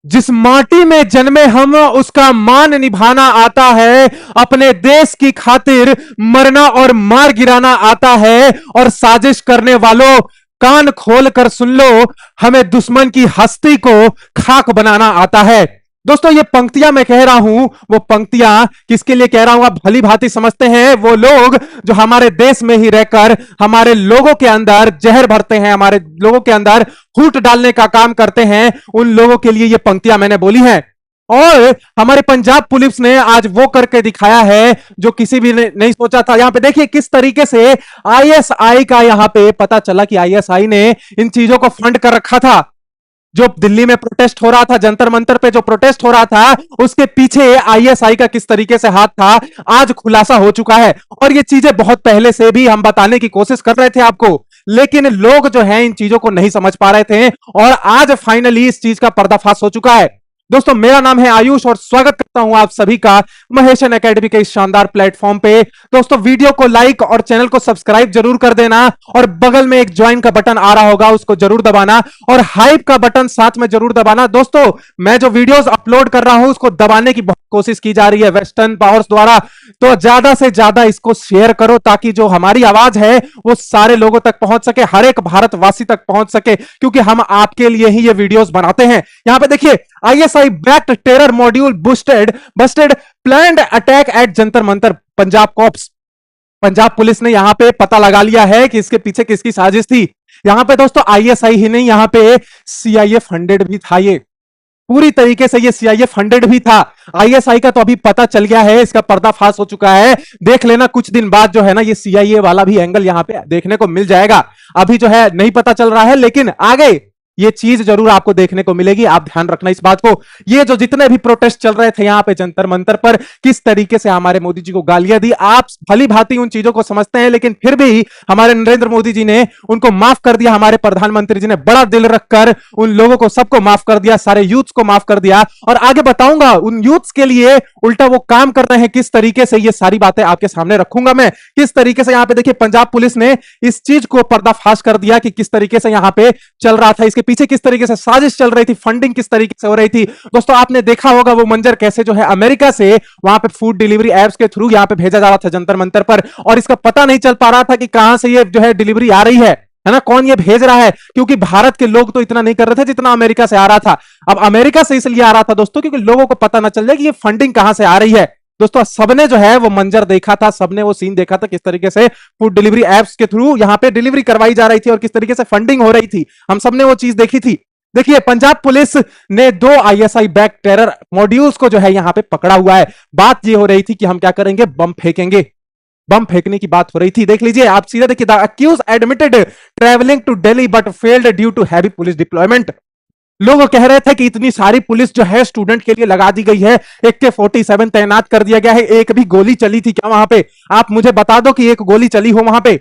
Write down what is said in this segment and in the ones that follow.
जिस माटी में जन्मे हम उसका मान निभाना आता है, अपने देश की खातिर मरना और मार गिराना आता है, और साजिश करने वालों कान खोल कर सुन लो, हमें दुश्मन की हस्ती को खाक बनाना आता है। दोस्तों ये पंक्तियां मैं कह रहा हूं, वो पंक्तियां किसके लिए कह रहा हूं आप भली भांति समझते हैं। वो लोग जो हमारे देश में ही रहकर हमारे लोगों के अंदर जहर भरते हैं, हमारे लोगों के अंदर फूट डालने का काम करते हैं, उन लोगों के लिए ये पंक्तियां मैंने बोली हैं। और हमारे पंजाब पुलिस ने आज वो करके दिखाया है जो किसी भी ने नहीं सोचा था। यहां पे देखिए किस तरीके से आईएसआई का यहां पे पता चला कि आईएसआई ने इन चीजों को फंड कर रखा था। जो दिल्ली में प्रोटेस्ट हो रहा था, जंतर मंतर पे जो प्रोटेस्ट हो रहा था, उसके पीछे आईएसआई का किस तरीके से हाथ था, आज खुलासा हो चुका है। और ये चीजें बहुत पहले से भी हम बताने की कोशिश कर रहे थे आपको, लेकिन लोग जो है इन चीजों को नहीं समझ पा रहे थे, और आज फाइनली इस चीज का पर्दाफाश हो चुका है। दोस्तों मेरा नाम है आयुष और स्वागत करता हूं आप सभी का महेशन एकेडमी के इस शानदार प्लेटफॉर्म पे। दोस्तों वीडियो को लाइक और चैनल को सब्सक्राइब जरूर कर देना, और बगल में एक ज्वाइन का बटन आ रहा होगा उसको जरूर दबाना, और हाइप का बटन साथ में जरूर दबाना। दोस्तों मैं जो वीडियोस अपलोड कर रहा हूं उसको दबाने की बहुत कोशिश की जा रही है वेस्टर्न पावर्स द्वारा, तो ज्यादा से ज्यादा इसको शेयर करो ताकि जो हमारी आवाज है वो सारे लोगों तक पहुंच सके, हर एक भारतवासी तक पहुंच सके, क्योंकि हम आपके लिए ही ये वीडियोस बनाते हैं। यहां पे देखिए ISI backed terror module busted planned attack at Jantar Mantar Punjab cops. Punjab police ने यहां पे पता लगा लिया है कि इसके पीछे किसकी साजिश थी। यहां पे दोस्तों आईएसआई ही नहीं, यहां पे सीआईए फंडेड भी था। ये पूरी तरीके से ये सीआईए फंडेड भी था। आईएसआई का तो अभी पता चल गया है, इसका पर्दाफाश हो चुका है। देख लेना कुछ दिन बाद जो है ना ये सीआईए वाला भी एंगल यहां पे देखने को मिल जाएगा। अभी जो है नहीं पता चल रहा है, लेकिन आगे ये चीज जरूर आपको देखने को मिलेगी। आप ध्यान रखना इस बात को। ये जो जितने भी प्रोटेस्ट चल रहे थे यहां पे जंतर मंतर पर, किस तरीके से हमारे मोदी जी को गालियां दी, आप भली भांति उन चीजों को समझते हैं, लेकिन फिर भी हमारे नरेंद्र मोदी जी ने उनको माफ कर दिया। हमारे प्रधानमंत्री जी ने बड़ा दिल रखकर उन लोगों को सबको माफ कर दिया, सारे यूथ्स को माफ कर दिया। और आगे बताऊंगा उन यूथ्स के लिए उल्टा वो काम कर रहे हैं किस तरीके से, ये सारी बातें आपके सामने रखूंगा मैं। किस तरीके से यहां पे देखिए पंजाब पुलिस ने इस चीज को पर्दाफाश कर दिया कि किस तरीके से यहां पे चल रहा था, इसके पीछे किस तरीके से साजिश चल रही थी, फंडिंग किस तरीके से हो रही थी। दोस्तों आपने देखा होगा वो मंजर कैसे जो है अमेरिका से वहां पे फूड डिलीवरी एप्स के थ्रू यहां पे भेजा जा रहा था जंतर मंतर पर, और इसका पता नहीं चल पा रहा था कि कहां से ये जो है डिलीवरी आ रही है ना, कौन ये भेज रहा है, क्योंकि भारत के लोग तो इतना नहीं कर रहे थे जितना अमेरिका से आ रहा था। अब अमेरिका से इसलिए आ रहा था दोस्तों क्योंकि लोगों को पता ना चल जाए कि ये फंडिंग कहां से आ रही है। दोस्तों सबने जो है वो मंजर देखा था, सबने वो सीन देखा था किस तरीके से फूड डिलीवरी एप्स के थ्रू यहां पे डिलीवरी करवाई जा रही थी और किस तरीके से फंडिंग हो रही थी। हम सबने वो चीज देखी थी। देखिए पंजाब पुलिस ने 2 आईएसआई बैक टेरर मॉड्यूल्स को जो है यहां पे पकड़ा हुआ है। बात ये हो रही थी कि हम क्या करेंगे, बम फेंकेंगे। बम फेंकने की बात हो रही थी। देख लीजिए आप सीधा देखिए, the accused admitted travelling to Delhi but failed due to heavy police deployment. लोग कह रहे थे कि इतनी सारी पुलिस जो है स्टूडेंट के लिए लगा दी गई है, AK-47 तैनात कर दिया गया है, एक भी गोली चली थी क्या वहां पे? आप मुझे बता दो कि एक गोली चली हो वहां पे।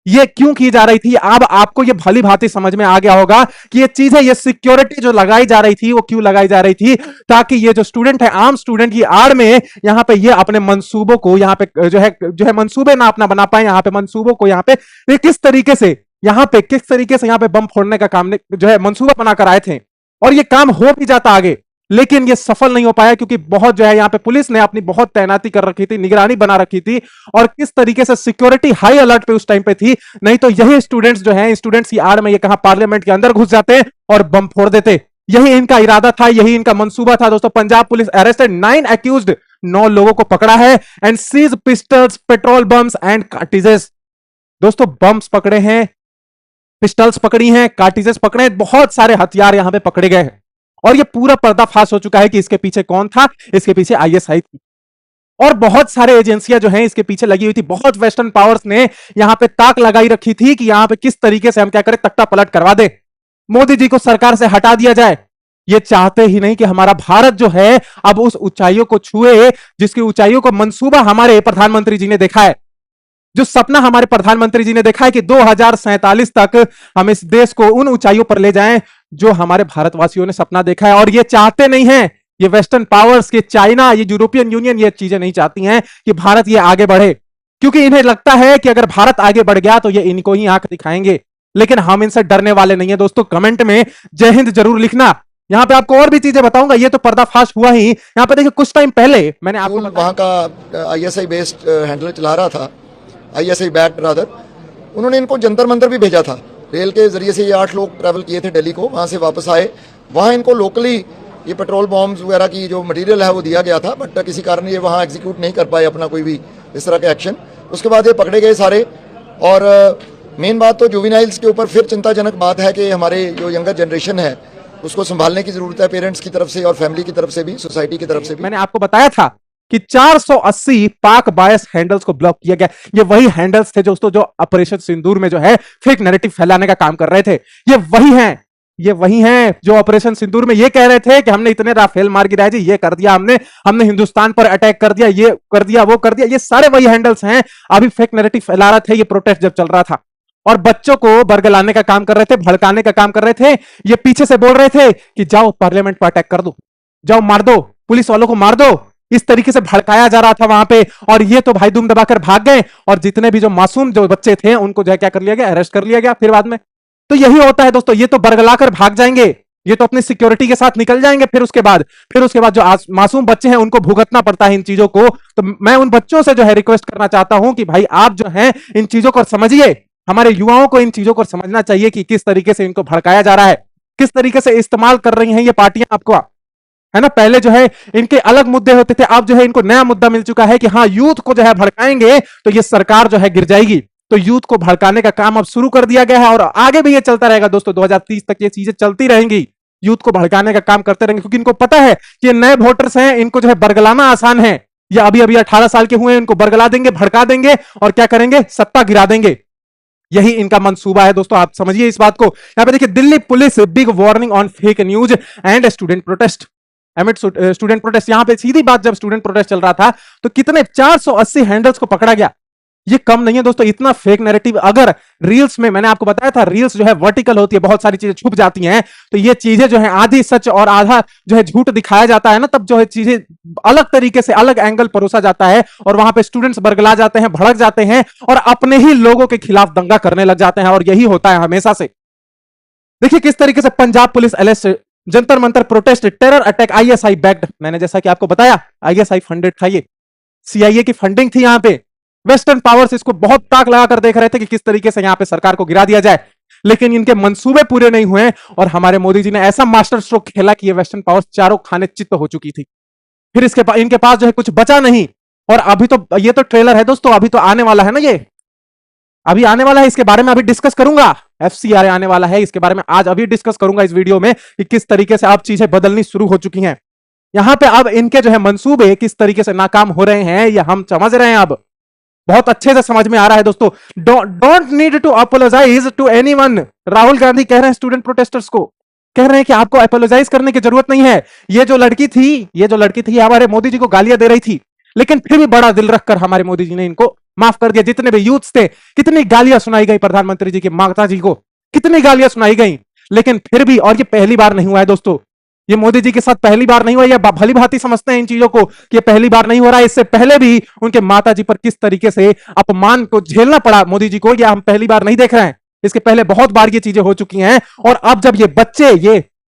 ये क्यों की जा रही थी? अब आपको ये भली भांति समझ में आ गया होगा कि ये चीज है, ये सिक्योरिटी जो लगाई जा रही थी वो क्यों लगाई जा रही थी, ताकि ये जो स्टूडेंट है, आम स्टूडेंट की आड़ में यहां पे ये अपने मंसूबों को यहां पे जो है मंसूबे ना अपना बना पाए, यहां पे मंसूबों को यहां पे ये किस तरीके से यहां पे बम फोड़ने का काम जो है मंसूबा बनाकर आए थे, और ये काम हो भी जाता आगे, लेकिन ये सफल नहीं हो पाया क्योंकि बहुत जो है यहां पे पुलिस ने अपनी बहुत तैनाती कर रखी थी, निगरानी बना रखी थी, और किस तरीके से सिक्योरिटी हाई अलर्ट पे उस टाइम पे थी। नहीं तो यही स्टूडेंट्स जो हैं, स्टूडेंट्स की आड़ में ये कहां पार्लियामेंट के अंदर घुस जाते और बम फोड़ देते। यही इनका इरादा था, यही इनका मंसूबा था। दोस्तों पंजाब पुलिस अरेस्टेड 9 एक्यूज्ड, 9 लोगों को पकड़ा है, and seize pistols, petrol bombs and cartridges. दोस्तों बम्स पकड़े हैं, पिस्टल्स पकड़ी हैं, कार्टिजेस पकड़े हैं, बहुत सारे हथियार यहां पे पकड़े गए हैं, और ये पूरा पर्दाफाश हो चुका है कि इसके पीछे कौन था। इसके पीछे आईएसआई थी, और बहुत सारे एजेंसियां जो हैं इसके पीछे लगी हुई थी। बहुत वेस्टर्न पावर्स ने यहां पे ताक लगाई रखी थी कि यहां पे किस तरीके से हम क्या करें, तख्ता पलट करवा दे, मोदी जी को सरकार से हटा दिया जाए। ये चाहते ही नहीं कि हमारा भारत जो है अब उस ऊंचाइयों को छुए जिसकी ऊंचाइयों को मंसूबा हमारे प्रधानमंत्री जी ने देखा है, जो सपना हमारे प्रधानमंत्री जी ने देखा है कि 2047 तक हम इस देश को उन ऊंचाइयों पर ले जाएं जो हमारे भारतवासियों ने सपना देखा है। और ये चाहते नहीं हैं, ये वेस्टर्न पावर्स के चाइना, ये यूरोपियन यूनियन ये चीजें नहीं चाहती हैं कि भारत ये आगे बढ़े, क्योंकि इन्हें लगता है कि अगर भारत आगे बढ़ गया तो ये इनको ही आंख दिखाएंगे। लेकिन हम इनसे डरने वाले नहीं है। दोस्तों कमेंट में जय हिंद जरूर लिखना। यहाँ पे आपको और भी चीजें बताऊंगा, ये तो पर्दाफाश हुआ ही। यहाँ पे देखिए कुछ टाइम पहले मैंने आपको वहाँ का आईएसआई बेस्ड हैंडलर चला रहा था, आईएसआई बैक्ड रादर, उन्होंने इनको जंतर मंतर भी भेजा था। रेल के जरिए से ये 8 लोग ट्रैवल किए थे दिल्ली को, वहाँ से वापस आए, वहाँ इनको लोकली ये पेट्रोल बॉम्ब्स वगैरह की जो मटेरियल है वो दिया गया था, बट किसी कारण ये वहाँ एग्जीक्यूट नहीं कर पाए अपना कोई भी इस तरह का एक्शन। उसके बाद ये पकड़े गए सारे। और मेन बात तो जुवेनाइल्स के ऊपर फिर चिंताजनक बात है कि हमारे जो यंगर जनरेशन है उसको संभालने की जरूरत है, पेरेंट्स की तरफ से और फैमिली की तरफ से भी, सोसाइटी की तरफ से भी। मैंने आपको बताया था कि 480 पाक बायस हैंडल्स को ब्लॉक किया गया। ये वही हैंडल्स थे दोस्तों जो ऑपरेशन सिंदूर में जो है फेक नैरेटिव फैलाने का काम कर रहे थे। ये वही हैं जो ऑपरेशन सिंदूर में ये कह रहे थे कि हमने इतने राफेल मार गिराए जी, ये कर दिया हमने हिंदुस्तान पर अटैक कर दिया, ये कर दिया, वो कर दिया। ये सारे वही हैंडल्स हैं। अभी फेक नैरेटिव फैला रहे थे ये प्रोटेस्ट जब चल रहा था, और बच्चों को बरगलाने का काम कर रहे थे, भड़काने का काम कर रहे थे। ये पीछे से बोल रहे थे कि जाओ पार्लियामेंट पर अटैक कर दो, जाओ मार दो, पुलिस वालों को मार दो। इस तरीके से भड़काया जा रहा था वहां पे, और ये तो भाई दुम दबाकर भाग गए। और जितने भी जो मासूम जो बच्चे थे उनको जो है क्या कर लिया गया, अरेस्ट कर लिया गया फिर बाद में। तो यही होता है दोस्तों, ये तो बरगलाकर भाग जाएंगे, ये तो अपनी सिक्योरिटी के साथ निकल जाएंगे। फिर उसके बाद जो मासूम बच्चे हैं उनको भुगतना पड़ता है इन चीजों को। तो मैं उन बच्चों से जो है रिक्वेस्ट करना चाहता हूं कि भाई आप जो है इन चीजों को समझिए। हमारे युवाओं को इन चीजों को समझना चाहिए कि किस तरीके से इनको भड़काया जा रहा है, किस तरीके से इस्तेमाल कर रही हैं ये पार्टियां आपको, है ना। पहले जो है इनके अलग मुद्दे होते थे, अब जो है इनको नया मुद्दा मिल चुका है कि हाँ यूथ को जो है भड़काएंगे तो ये सरकार जो है गिर जाएगी। तो यूथ को भड़काने का काम अब शुरू कर दिया गया है, और आगे भी ये चलता रहेगा दोस्तों। 2030 तक ये चीजें चलती रहेंगी, यूथ को भड़काने का काम करते रहेंगे, क्योंकि इनको पता है कि ये नए वोटर्स हैं, इनको जो है बरगलाना आसान है। ये अभी अभी 18 साल के हुए हैं, इनको बरगला देंगे, भड़का देंगे और क्या करेंगे, सत्ता गिरा देंगे। यही इनका मंसूबा है दोस्तों, आप समझिए इस बात को। यहां पे देखिए Delhi police big warning on fake news and student protest, एमिड student protest. यहां पे सीधी बात, जब स्टूडेंट प्रोटेस्ट चल रहा था तो कितने 480 हैंडल्स को पकड़ा गया। ये कम नहीं है दोस्तों, इतना फेक नैरेटिव। अगर रील्स में, मैंने आपको बताया था रील्स जो है वर्टिकल होती है, बहुत सारी चीजें छुप जाती हैं, तो ये चीजें जो है आधी सच और आधा जो है झूठ दिखाया जाता है ना, तब जो है चीजें अलग तरीके से, अलग एंगल परोसा जाता है, और वहां पे स्टूडेंट्स बरगला जाते हैं, भड़क जाते हैं और अपने ही लोगों के खिलाफ दंगा करने लग जाते हैं। और यही होता है हमेशा से। देखिए किस तरीके से Punjab police arrest, Jantar Mantar protest, terror attack, ISI backed. मैंने जैसा कि आपको बताया आईएसआई फंडेड था, ये सीआईए की फंडिंग थी। यहां पे वेस्टर्न पावर्स इसको बहुत ताक लगाकर देख रहे थे कि किस तरीके से यहां पे सरकार को गिरा दिया जाए, लेकिन इनके मंसूबे पूरे नहीं हुए, और हमारे मोदी जी ने ऐसा मास्टर स्ट्रोक खेला कि ये वेस्टर्न पावर्स चारों खाने चित्त हो चुकी थी। फिर इनके पास जो है कुछ बचा नहीं। और अभी तो ये तो ट्रेलर है दोस्तों, अभी तो आने वाला है ना, ये अभी आने वाला है, इसके बारे में अभी डिस्कस करूंगा। एफसीआर आने वाला है, इसके बारे में आज अभी डिस्कस करूंगा इस वीडियो में कि किस तरीके से अब चीजें बदलनी शुरू हो चुकी हैं। यहां पे अब इनके जो है मंसूबे किस तरीके से नाकाम हो रहे हैं ये हम समझ रहे हैं, अब बहुत अच्छे से समझ में आ रहा है दोस्तों। Don't need to apologize to anyone. Rahul Gandhi कह रहे हैं स्टूडेंट प्रोटेस्टर्स को, कह रहे हैं कि आपको अपोलोजाइज करने की जरूरत नहीं है। ये जो लड़की थी हमारे मोदी जी को गालियां दे रही थी, लेकिन फिर भी बड़ा दिल रखकर हमारे मोदी जी ने इनको माफ कर दिया। जितने भी यूथ्स थे, कितनी गालियां सुनाई गई प्रधानमंत्री जी की माता जी को, कितनी गालियां सुनाई गई, लेकिन फिर भी, और ये पहली बार नहीं हुआ है दोस्तों, ये मोदी जी के साथ पहली बार नहीं हुआ। ये भली भांति समझते हैं इन चीजों को कि ये पहली बार नहीं हो रहा है। इससे पहले भी उनके माता जी पर किस तरीके से अपमान को झेलना पड़ा मोदी जी को, ये हम पहली बार नहीं देख रहे हैं। इसके पहले बहुत बार ये चीजें हो चुकी हैं। और अब जब ये बच्चे,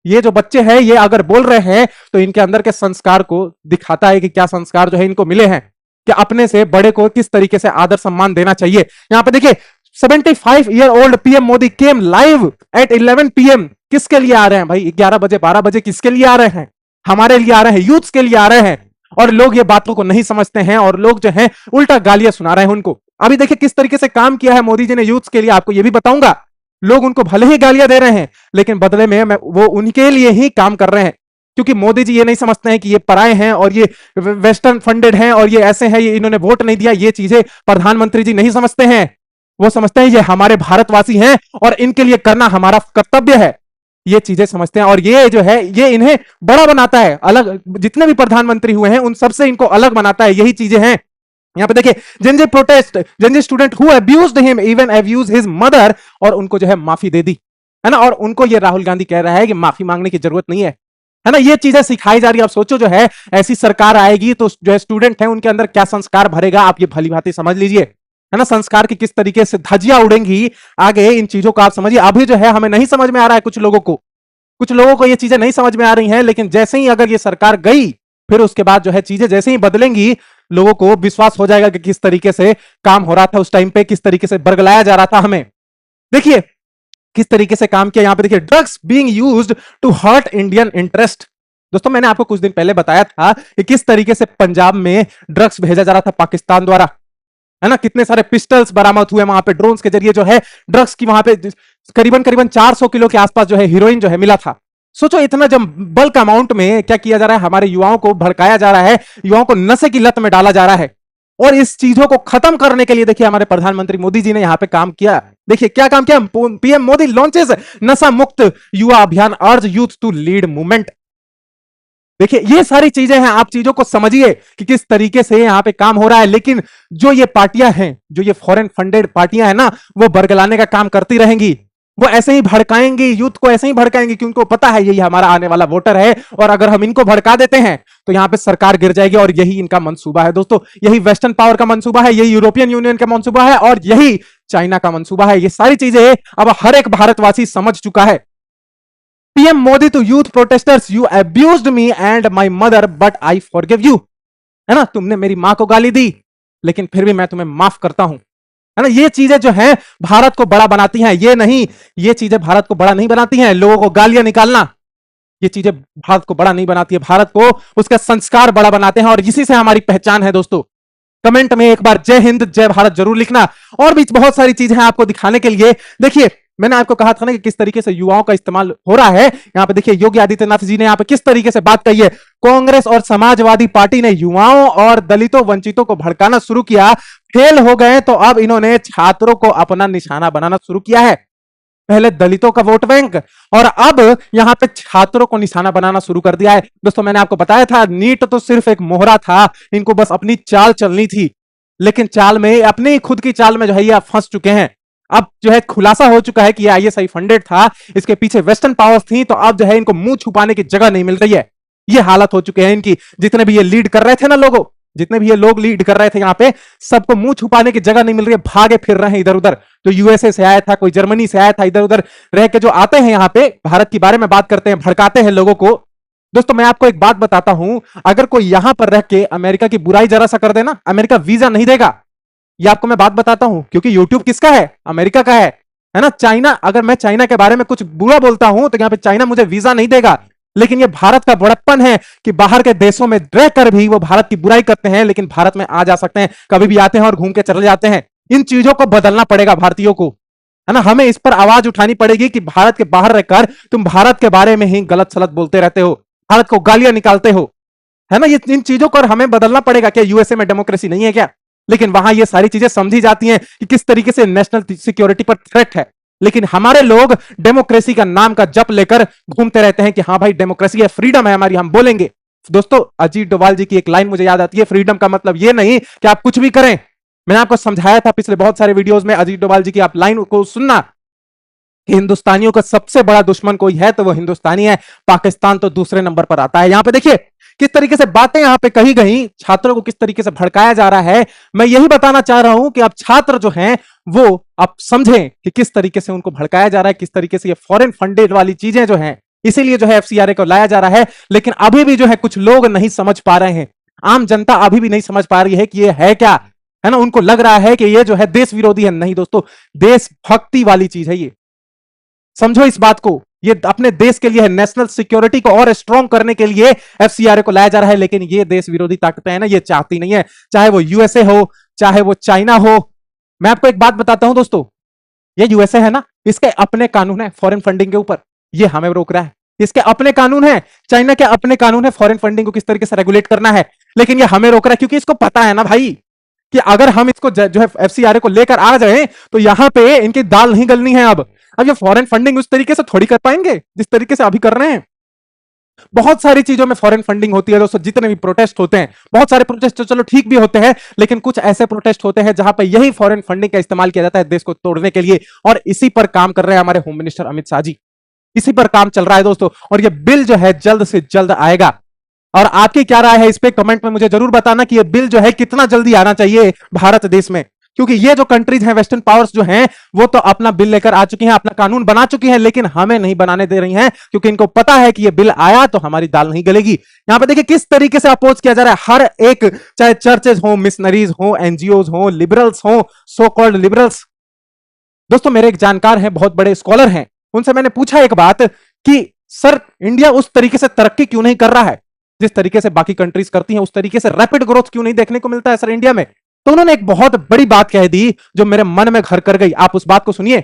ये जो बच्चे हैं, ये अगर बोल रहे हैं तो इनके अंदर के संस्कार को दिखाता है कि क्या संस्कार जो है इनको मिले हैं, कि अपने से बड़े को किस तरीके से आदर सम्मान देना चाहिए। यहां पे देखिए 75-year-old PM Modi came live at 11 PM। किसके लिए आ रहे हैं भाई? 11 बजे 12 बजे किसके लिए आ रहे हैं? हमारे लिए आ रहे हैं, यूथ्स के लिए आ रहे हैं। और लोग ये बातों को नहीं समझते हैं, और लोग जो है उल्टा गालियां सुना रहे हैं उनको। अभी देखिए किस तरीके से काम किया है मोदी जी ने यूथ्स के लिए, आपको ये भी बताऊंगा। लोग उनको भले ही गालियां दे रहे हैं, लेकिन बदले में वो उनके लिए ही काम कर रहे हैं, क्योंकि मोदी जी ये नहीं समझते हैं कि ये पराए हैं और ये वेस्टर्न फंडेड हैं और ये ऐसे हैं, ये इन्होंने वोट नहीं दिया। ये चीजें प्रधानमंत्री जी नहीं समझते हैं। वो समझते हैं ये हमारे भारतवासी हैं और इनके लिए करना हमारा कर्तव्य है। ये चीजें समझते हैं, और ये जो है ये इन्हें बड़ा बनाता है, अलग। जितने भी प्रधानमंत्री हुए हैं उन सबसे इनको अलग बनाता है, यही चीजें हैं। यहां पे देखिए जंजी प्रोटेस्ट, जंजी student who abused him even abuse his mother, और उनको जो है माफी दे दी, है ना। और उनको ये राहुल गांधी कह रहा है कि माफी मांगने की जरूरत नहीं है ना। ये चीजें सिखाई जा रही है। आप सोचो जो है ऐसी सरकार आएगी तो जो है स्टूडेंट है उनके अंदर क्या संस्कार भरेगा, आप ये भली भांति समझ लीजिए, है ना। संस्कार की किस तरीके से धज्जियां उड़ेंगी आगे, इन चीजों को आप समझिए। अभी जो है हमें नहीं समझ में आ रहा है कुछ लोगों को, कुछ लोगों को ये चीजें नहीं समझ में आ रही हैं, लेकिन जैसे ही अगर ये सरकार गई, फिर उसके बाद जो है चीजें जैसे ही बदलेंगी, लोगों को विश्वास हो जाएगा कि किस तरीके से काम हो रहा था उस टाइम पे, किस तरीके से बरगलाया जा रहा था हमें। देखिए किस तरीके से काम किया यहां पे, देखिए drugs being used to hurt Indian interest. दोस्तों मैंने आपको कुछ दिन पहले बताया था कि किस तरीके से पंजाब में ड्रग्स भेजा जा रहा था पाकिस्तान द्वारा, है ना। कितने सारे पिस्टल्स बरामद हुए वहां पे, ड्रोन्स के जरिए जो है ड्रग्स की वहां पे करीबन करीबन 400 किलो के आसपास जो है हीरोइन जो है मिला था। सोचो इतना जब बल्क अमाउंट में क्या किया जा रहा है, हमारे युवाओं को भड़काया जा रहा है, युवाओं को नशे की लत में डाला जा रहा है। और इस चीजों को खत्म करने के लिए देखिए हमारे प्रधानमंत्री मोदी जी ने यहां पे काम किया। देखिए क्या काम किया, पीएम मोदी लॉन्चेस नशा मुक्त युवा अभियान, अर्ज यूथ टू लीड मूवमेंट। देखिए ये सारी चीजें हैं, आप चीजों को समझिए कि किस तरीके से यहां पे काम हो रहा है। लेकिन जो ये पार्टियां हैं, जो ये फॉरेन फंडेड पार्टियां हैं ना, वो बरगलाने का काम करती रहेंगी। वो ऐसे ही भड़काएंगी, यूथ को ऐसे ही भड़काएंगी क्योंकि उनको पता है यही हमारा आने वाला वोटर है, और अगर हम इनको भड़का देते हैं तो यहां पे सरकार गिर जाएगी। और यही इनका मंसूबा है दोस्तों, यही वेस्टर्न पावर का मंसूबा है, यही यूरोपियन यूनियन का मंसूबा है, और यही चाइना का मंसूबा है। ये सारी चीजें अब हर एक भारतवासी समझ चुका है। PM Modi to youth protesters, you abused me and my mother but I forgive you, है ना। तुमने मेरी मां को गाली दी लेकिन फिर भी मैं तुम्हें माफ करता हूं, है ना। ये चीजें जो हैं भारत को बड़ा बनाती हैं, ये नहीं, ये चीजें भारत को बड़ा नहीं बनाती हैं। लोगों को गालियां निकालना, ये चीजें भारत को बड़ा नहीं बनाती है, भारत को उसका संस्कार बड़ा बनाते हैं, और इसी से हमारी पहचान है दोस्तों। कमेंट में एक बार जय हिंद जय भारत जरूर लिखना। और भी बहुत सारी चीजें हैं आपको दिखाने के लिए। देखिए मैंने आपको कहा था ना कि किस तरीके से युवाओं का इस्तेमाल हो रहा है। यहां पे देखिए योगी आदित्यनाथ जी ने यहां पे किस तरीके से बात कही है। कांग्रेस और समाजवादी पार्टी ने युवाओं और दलितों वंचितों को भड़काना शुरू किया, फेल हो गए तो अब इन्होंने छात्रों को अपना निशाना बनाना शुरू किया है। पहले दलितों का वोट बैंक और अब यहां पे छात्रों को निशाना बनाना शुरू कर दिया है। दोस्तों मैंने आपको बताया था नीट तो सिर्फ एक मोहरा था, इनको बस अपनी चाल चलनी थी, लेकिन चाल में, अपनी खुद की चाल में जो है ये फंस चुके हैं। अब जो है खुलासा हो चुका है कि ये आईएसआई फंडेड था, इसके पीछे वेस्टर्न पावर्स थी, तो अब जो है इनको मुंह छुपाने की जगह नहीं मिल रही है। ये हालत हो चुके हैं इनकी। जितने भी ये लीड कर रहे थे ना लोगों, जितने भी ये लोग लीड कर रहे थे यहाँ पे, सबको मुंह छुपाने की जगह नहीं मिल रही है, भागे फिर रहे हैं इधर उधर। तो यूएसए से आया था, कोई जर्मनी से आया था, इधर उधर रह के जो आते हैं यहाँ पे भारत के बारे में बात करते हैं, भड़काते हैं लोगों को। दोस्तों मैं आपको एक बात बताता हूं, अगर कोई यहां पर रह के अमेरिका की बुराई जरा सा कर देना, अमेरिका वीजा नहीं देगा। ये आपको मैं बात बताता हूं, क्योंकि यूट्यूब किसका है, अमेरिका का है ना। चाइना, अगर मैं चाइना के बारे में कुछ बुरा बोलता हूं तो यहां पे चाइना मुझे वीजा नहीं देगा। लेकिन ये भारत का बड़प्पन है कि बाहर के देशों में रहकर भी वो भारत की बुराई करते हैं, लेकिन भारत में आ जा सकते हैं, कभी भी आते हैं और घूम के चले जाते हैं। इन चीजों को बदलना पड़ेगा भारतीयों को, है ना। हमें इस पर आवाज उठानी पड़ेगी कि भारत के बाहर रहकर तुम भारत के बारे में ही गलत सलत बोलते रहते हो, भारत को गालियां निकालते हो, है ना। ये इन चीजों को हमें बदलना पड़ेगा। क्या यूएसए में डेमोक्रेसी नहीं है क्या? लेकिन वहां ये सारी चीजें समझी जाती हैं कि किस तरीके से नेशनल सिक्योरिटी पर थ्रेट है। लेकिन हमारे लोग डेमोक्रेसी का नाम का जप लेकर घूमते रहते हैं कि हाँ भाई डेमोक्रेसी है, फ्रीडम है हमारी, हम बोलेंगे। दोस्तों अजीत डोभाल जी की एक लाइन मुझे याद आती है, फ्रीडम का मतलब ये नहीं कि आप कुछ भी करें। मैंने आपको समझाया था पिछले बहुत सारे वीडियोस में, अजीत डोभाल जी की आप लाइन को सुनना कि हिंदुस्तानियों का सबसे बड़ा दुश्मन कोई है तो वो हिंदुस्तानी है, पाकिस्तान तो दूसरे नंबर पर आता है। यहां पे देखिए किस तरीके से बातें यहां पे कही गई, छात्रों को किस तरीके से भड़काया जा रहा है। मैं यही बताना चाह रहा हूं कि अब छात्र जो हैं वो आप समझें कि किस तरीके से उनको भड़काया जा रहा है, किस तरीके से ये फॉरेन फंडेड वाली चीजें जो हैं, इसीलिए जो है एफसीआरए को लाया जा रहा है। लेकिन अभी भी जो है कुछ लोग नहीं समझ पा रहे हैं, आम जनता अभी भी नहीं समझ पा रही है कि ये है क्या, है ना। उनको लग रहा है कि ये जो है देश विरोधी है। नहीं दोस्तों, देशभक्ति वाली चीज है ये, समझो इस बात को। ये अपने देश के लिए है, नेशनल सिक्योरिटी को और स्ट्रांग करने के लिए एफसीआरए को लाया जा रहा है। लेकिन ये देश विरोधी ताकतें हैं ना, ये चाहती नहीं है, चाहे वो यूएसए हो, चाहे वो चाइना हो। मैं आपको एक बात बताता हूं दोस्तों, ये यूएसए है ना, इसके अपने कानून है फॉरेन फंडिंग के ऊपर, ये हमें रोक रहा है। इसके अपने कानून है, चाइना के अपने कानून है फॉरेन फंडिंग को किस तरीके से रेगुलेट करना है, लेकिन ये हमें रोक रहा है क्योंकि इसको पता है ना भाई कि अगर हम इसको जो है एफसीआरए को लेकर आ जाए तो यहां पे इनकी दाल नहीं गलनी है। अब ये फॉरेन फंडिंग उस तरीके से थोड़ी कर पाएंगे जिस तरीके से अभी कर रहे हैं। बहुत सारी चीजों में फॉरेन फंडिंग होती है दोस्तों। जितने भी प्रोटेस्ट होते हैं, बहुत सारे प्रोटेस्ट तो चलो ठीक भी होते हैं, लेकिन कुछ ऐसे प्रोटेस्ट होते हैं जहां पर यही फॉरेन फंडिंग का इस्तेमाल किया जाता है देश को तोड़ने के लिए, और इसी पर काम कर रहे हैं हमारे होम मिनिस्टर अमित शाह जी। इसी पर काम चल रहा है दोस्तों, और यह बिल जो है जल्द से जल्द आएगा। और आपकी क्या राय है इस पे कमेंट में मुझे जरूर बताना कि यह बिल जो है कितना जल्दी आना चाहिए भारत देश में, क्योंकि ये जो कंट्रीज हैं, वेस्टर्न पावर्स जो हैं, वो तो अपना बिल लेकर आ चुकी हैं, अपना कानून बना चुकी हैं, लेकिन हमें नहीं बनाने दे रही हैं, क्योंकि इनको पता है कि ये बिल आया तो हमारी दाल नहीं गलेगी। यहां पे देखिए किस तरीके से अपोज किया जा रहा है। हर एक, चाहे चर्चेज हो, मिशनरीज हो, एनजीओज हो, लिबरल्स हो, सो कॉल्ड लिबरल्स। दोस्तों मेरे एक जानकार हैं, बहुत बड़े स्कॉलर हैं, उनसे मैंने पूछा एक बात कि सर इंडिया उस तरीके से तरक्की क्यों नहीं कर रहा है जिस तरीके से बाकी कंट्रीज करती हैं, उस तरीके से रैपिड ग्रोथ क्यों नहीं देखने को मिलता है सर इंडिया में। तो उन्होंने एक बहुत बड़ी बात कह दी जो मेरे मन में घर कर गई। आप उस बात को सुनिए।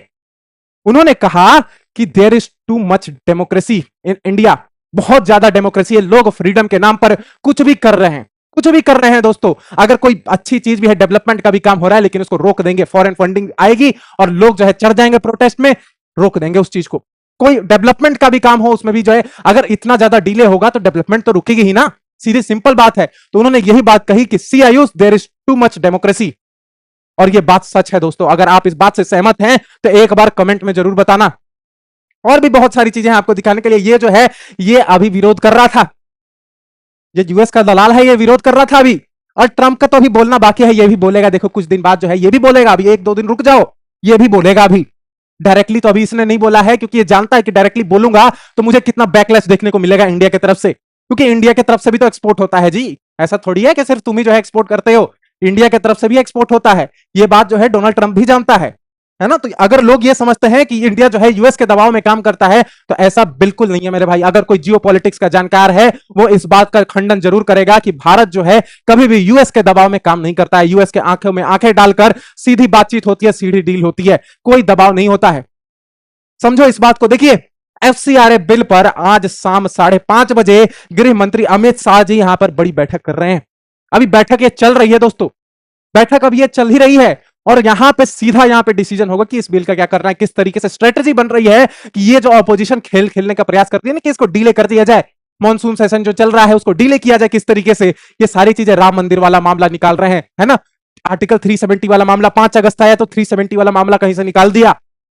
उन्होंने कहा कि there is too much democracy in India. बहुत ज्यादा डेमोक्रेसी है, लोग फ्रीडम के नाम पर कुछ भी कर रहे हैं, कुछ भी कर रहे हैं। दोस्तों अगर कोई अच्छी चीज भी है, डेवलपमेंट का भी काम हो रहा है, लेकिन उसको रोक देंगे, फॉरेन फंडिंग आएगी और लोग जो है चढ़ जाएंगे प्रोटेस्ट में, रोक देंगे उस चीज को। कोई डेवलपमेंट का भी काम हो, उसमें भी जो है अगर इतना ज्यादा डिले होगा तो डेवलपमेंट तो रुकेगी ही ना, सीधी सिंपल बात है। तो उन्होंने यही बात कही कि सी आयुष there is too much democracy, और ये बात सच है। दोस्तों अगर आप इस बात से सहमत हैं तो एक बार कमेंट में जरूर बताना। और भी बहुत सारी चीजें आपको दिखाने के लिए। ये जो है ये अभी विरोध कर रहा था, ये यूएस का दलाल है, ये विरोध कर रहा था अभी, और ट्रंप का तो अभी बोलना बाकी है, ये भी बोलेगा। देखो कुछ दिन बाद जो है ये भी बोलेगा, अभी एक दो दिन रुक जाओ, ये भी बोलेगा। अभी डायरेक्टली तो अभी इसने नहीं बोला है, क्योंकि ये जानता है कि डायरेक्टली बोलूंगा तो मुझे कितना बैकलैश देखने को मिलेगा इंडिया की तरफ से, क्योंकि इंडिया की तरफ से भी तो एक्सपोर्ट होता है जी। ऐसा थोड़ी है कि सिर्फ तुम ही जो है एक्सपोर्ट करते हो, इंडिया की तरफ से भी एक्सपोर्ट होता है। ये बात जो है डोनाल्ड ट्रंप भी जानता है ना। तो अगर लोग ये समझते हैं कि इंडिया जो है यूएस के दबाव में काम करता है, तो ऐसा बिल्कुल नहीं है मेरे भाई। अगर कोई जियोपॉलिटिक्स का जानकार है वो इस बात का खंडन जरूर करेगा कि भारत जो है कभी भी यूएस के दबाव में काम नहीं करता है। यूएस के आंखों में आंखें डालकर सीधी बातचीत होती है, सीधी डील होती है, कोई दबाव नहीं होता है। समझो इस बात को। देखिए एफसीआरए बिल पर आज शाम 5:30 बजे गृह मंत्री अमित शाह जी यहां पर बड़ी बैठक कर रहे हैं। अभी बैठक ये चल रही है दोस्तों, बैठक अभी ये चल ही रही है, और यहां पे सीधा यहां पे डिसीजन होगा कि इस बिल का क्या करना है, किस तरीके से स्ट्रेटजी बन रही है कि ये जो ऑपोजिशन खेल खेलने का प्रयास करती है ना कि इसको डिले कर दिया जाए, मॉनसून सेशन जो चल रहा है उसको डिले किया जाए किस तरीके से। ये सारी चीजें, राम मंदिर वाला मामला निकाल रहे हैं, है ना, आर्टिकल 370 वाला मामला 5 अगस्त आया तो 370 वाला मामला कहीं से निकाल दिया,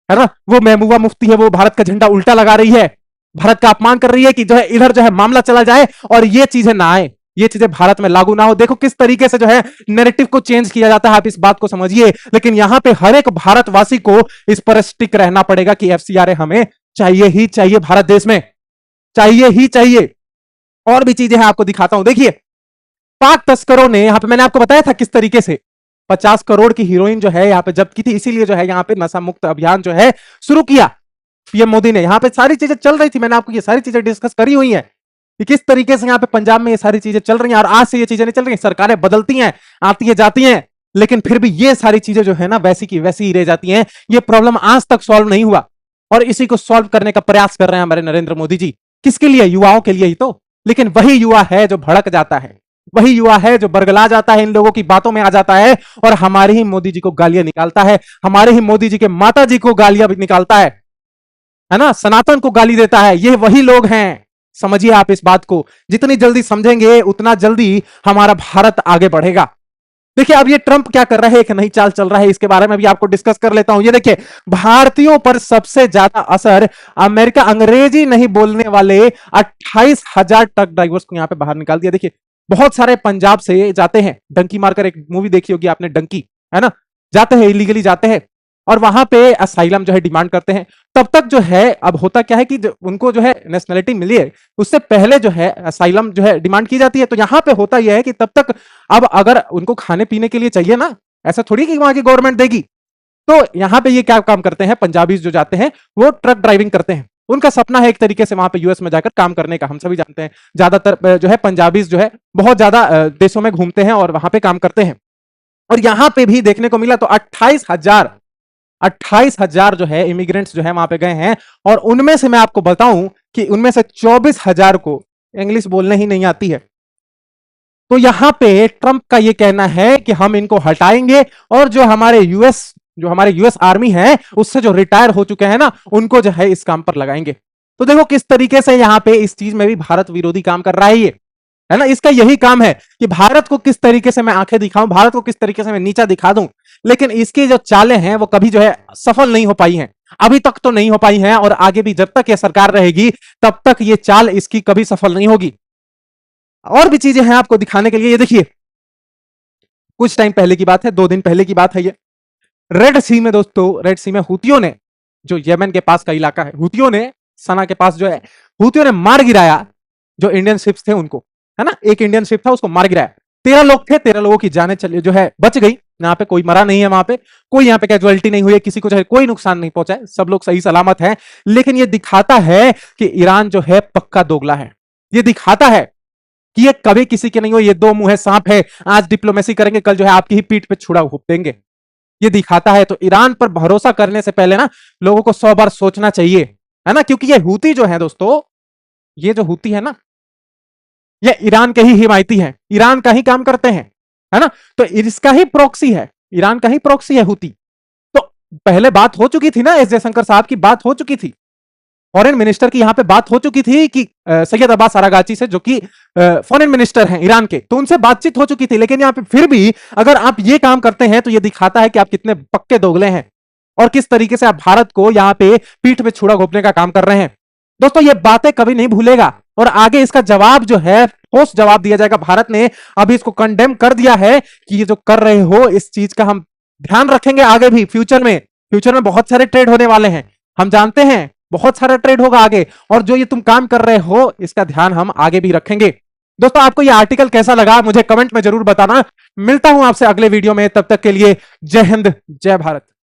है ना। वो महबूबा मुफ्ती है, वो भारत का झंडा उल्टा लगा रही है, भारत का अपमान कर रही है कि जो है इधर जो है मामला चला जाए और ये चीजें ना आए, ये चीजें भारत में लागू ना हो। देखो किस तरीके से जो है नैरेटिव को चेंज किया जाता है, आप इस बात को समझिए। लेकिन यहां पे हर एक भारतवासी को इस पर स्टिक रहना पड़ेगा कि एफसीआरए हमें चाहिए ही चाहिए, भारत देश में चाहिए ही चाहिए। और भी चीजें हैं आपको दिखाता हूं। देखिए पाक तस्करों ने, यहां पे मैंने आपको बताया था किस तरीके से 50 करोड़ की हीरोइन जो है यहां पे जब्त की थी, इसीलिए जो है यहां पे नशा मुक्त अभियान जो है शुरू किया पीएम मोदी ने। यहां पे सारी चीजें चल रही थी, मैंने आपको ये सारी चीजें डिस्कस करी हुई हैं कि किस तरीके से यहां पे पंजाब में ये सारी चीजें चल रही हैं। और आज से ये चीजें नहीं चल रही, सरकारें बदलती हैं, आती है जाती हैं, लेकिन फिर भी ये सारी चीजें जो है ना वैसी की वैसी ही रह जाती हैं। ये प्रॉब्लम आज तक सॉल्व नहीं हुआ, और इसी को सॉल्व करने का प्रयास कर रहे हैं हमारे नरेंद्र मोदी जी। किसके लिए? युवाओं के लिए ही तो। लेकिन वही युवा है जो भड़क जाता है, वही युवा है जो बरगला जाता है, इन लोगों की बातों में आ जाता है, और हमारे ही मोदी जी को गालियां निकालता है, हमारे ही मोदी जी के माता जी को गालियां भी निकालता है ना, सनातन को गाली देता है। ये वही लोग हैं, समझिए आप इस बात को। जितनी जल्दी समझेंगे उतना जल्दी हमारा भारत आगे बढ़ेगा। देखिए अब ये ट्रंप क्या कर रहा है, एक नई चाल चल रहा है, इसके बारे में भी आपको डिस्कस कर लेता हूं। ये देखिए भारतीयों पर सबसे ज्यादा असर अमेरिका, अंग्रेजी नहीं बोलने वाले 28,000 ट्रक ड्राइवर्स को यहां पे बाहर निकाल दिया। देखिए बहुत सारे पंजाब से जाते हैं, डंकी मारकर, एक मूवी देखी होगी आपने डंकी, है ना, जाते हैं, इलीगली जाते हैं और वहां पे असाइलम जो है डिमांड करते हैं। तब तक जो है अब होता क्या है कि उनको जो है नेशनलिटी मिली है, उससे पहले जो है असाइलम जो है डिमांड की जाती है। तो यहां पे होता यह है कि तब तक अब अगर उनको खाने पीने के लिए चाहिए ना, ऐसा थोड़ी कि वहां की गवर्नमेंट देगी। तो यहां पे ये क्या काम करते हैं, पंजाबी जो जाते हैं वो ट्रक ड्राइविंग करते हैं। उनका सपना है एक तरीके से वहां पे यूएस में जाकर काम करने का। हम सभी जानते हैं ज्यादातर जो है पंजाबी जो है बहुत ज्यादा देशों में घूमते हैं और वहां पे काम करते हैं। और यहां पे भी देखने को मिला तो 28,000 जो है इमिग्रेंट्स जो है वहां पे गए हैं, और उनमें से मैं आपको बताऊं कि उनमें से 24,000 को इंग्लिश बोलने ही नहीं आती है। तो यहां पे ट्रंप का ये कहना है कि हम इनको हटाएंगे, और जो हमारे यूएस आर्मी है उससे जो रिटायर हो चुके हैं ना, उनको जो है इस काम पर लगाएंगे। तो देखो किस तरीके से यहां पे इस चीज में भी भारत विरोधी काम कर रहा है ये, है ना। इसका यही काम है कि भारत को किस तरीके से मैं आंखें दिखाऊं, भारत को किस तरीके से मैं नीचा दिखा दूं। लेकिन इसकी जो चालें हैं वो कभी जो है सफल नहीं हो पाई हैं, अभी तक तो नहीं हो पाई हैं, और आगे भी जब तक ये सरकार रहेगी तब तक ये चाल इसकी कभी सफल नहीं होगी। और भी चीजें हैं आपको दिखाने के लिए। ये देखिए कुछ टाइम पहले की बात है, 2 दिन पहले की बात है ये। रेड सी में दोस्तों, रेड सी में हुतियों ने, जो यमन के पास का इलाका है, हुतियों ने, सना के पास जो है, हुतियों ने मार गिराया जो इंडियन शिप्स थे उनको, है ना। एक इंडियन शिप था उसको मार गिराया। 13 लोग थे, 13 लोगों की जानें चली जो है बच गई। यहाँ पे कोई मरा नहीं है, वहां पे कोई यहाँ पे कैजुअलिटी नहीं हुई है, किसी को जो है कोई नुकसान नहीं पहुंचा है, सब लोग सही सलामत हैं। लेकिन ये दिखाता है कि ईरान जो है पक्का दोगला है। ये दिखाता है कि ये कभी किसी के नहीं हो, ये दो मुंह सांप है, आज डिप्लोमेसी करेंगे, कल जो है आपकी ही पीठ पे छुरा घोंप देंगे। ये दिखाता है। तो ईरान पर भरोसा करने से पहले ना लोगों को 100 बार सोचना चाहिए, है ना। क्योंकि ये हूती जो है दोस्तों, ये जो हूती है ना, ये ईरान के ही हिमायती हैं, ईरान का ही काम करते हैं, है ना। तो इसका ही प्रॉक्सी है, ईरान का ही प्रॉक्सी है हूती। तो पहले बात हो चुकी थी ना, एस जयशंकर साहब की बात हो चुकी थी, फॉरेन मिनिस्टर की यहां पे बात हो चुकी थी कि सैयद अब्बास अरागाची से, जो कि फॉरेन मिनिस्टर हैं ईरान के, तो उनसे बातचीत हो चुकी थी। लेकिन यहां पे फिर भी अगर आप ये काम करते हैं तो ये दिखाता है कि आप कितने पक्के दोगले हैं और किस तरीके से आप भारत को यहां पे पीठ पे छुरा घोंपने का काम कर रहे हैं। दोस्तों ये बातें कभी नहीं भूलेगा और आगे इसका जवाब जो है ठोस जवाब दिया जाएगा। भारत ने अभी इसको कंडेम कर दिया है कि ये जो कर रहे हो, इस चीज का हम ध्यान रखेंगे आगे भी। फ्यूचर में बहुत सारे ट्रेड होने वाले हैं, हम जानते हैं बहुत सारा ट्रेड होगा आगे, और जो ये तुम काम कर रहे हो इसका ध्यान हम आगे भी रखेंगे। दोस्तों आपको ये आर्टिकल कैसा लगा मुझे कमेंट में जरूर बताना। मिलता हूं आपसे अगले वीडियो में, तब तक के लिए जय हिंद, जय भारत।